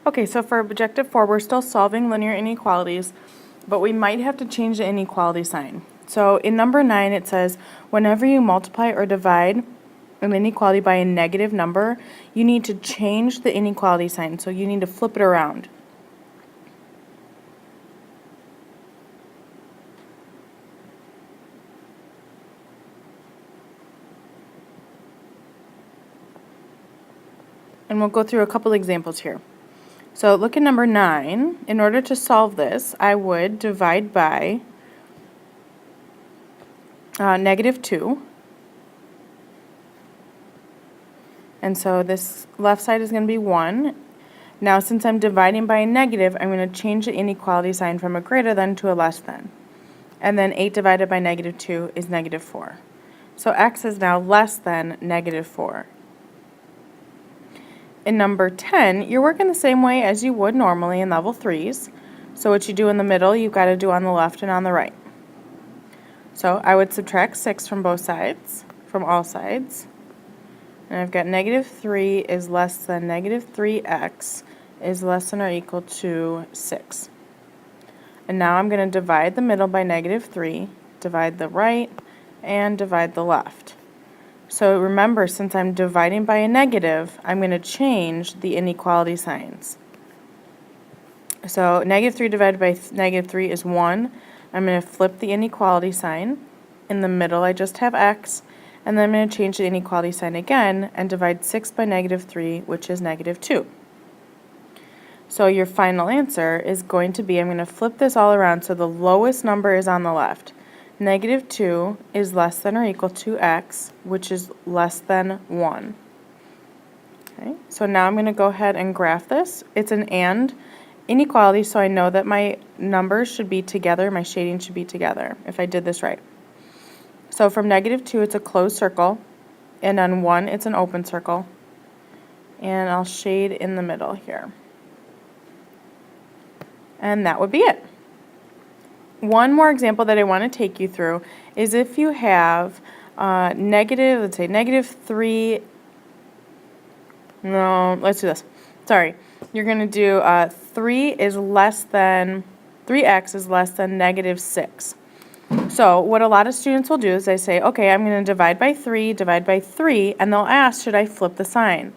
Okay, so for objective 4, we're still solving linear inequalities, but we might have to change the inequality sign. So in number 9, it says, whenever you multiply or divide an inequality by a negative number, you need to change the inequality sign. So you need to flip it around. And we'll go through a couple examples here. So look at number 9. In order to solve this, I would divide by negative 2. And so this left side is going to be 1. Now since I'm dividing by a negative, I'm going to change the inequality sign from a greater than to a less than. And then 8 divided by negative 2 is negative 4. So x is now less than negative 4. In number 10, you're working the same way as you would normally in level 3s. So what you do in the middle, you've got to do on the left and on the right. So I would subtract 6 from both sides, from all sides. And I've got negative 3 is less than negative 3x is less than or equal to 6. And now I'm going to divide the middle by negative 3, divide the right, and divide the left. So remember, since I'm dividing by a negative, I'm going to change the inequality signs. So negative 3 divided by negative 3 is 1. I'm going to flip the inequality sign. In the middle, I just have x. And then I'm going to change the inequality sign again and divide 6 by negative 3, which is negative 2. So your final answer is going to be, I'm going to flip this all around so the lowest number is on the left. Negative 2 is less than or equal to x, which is less than 1. Okay, so now I'm going to go ahead and graph this. It's an and inequality, so I know that my numbers should be together, my shading should be together, if I did this right. So from negative 2, it's a closed circle, and on 1, it's an open circle. And I'll shade in the middle here. And that would be it. One more example that I want to take you through is if you have negative, let's say negative 3, no, let's do this. Sorry. You're going to do 3x is less than negative 6. So what a lot of students will do is they say, okay, I'm going to divide by 3, and they'll ask, should I flip the sign?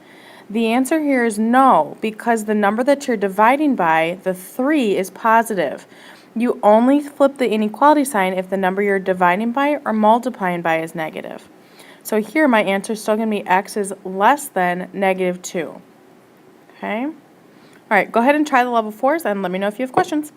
The answer here is no, because the number that you're dividing by, the 3, is positive. You only flip the inequality sign if the number you're dividing by or multiplying by is negative. So here my answer is still going to be x is less than negative 2. Okay? All right, go ahead and try the level 4s and let me know if you have questions.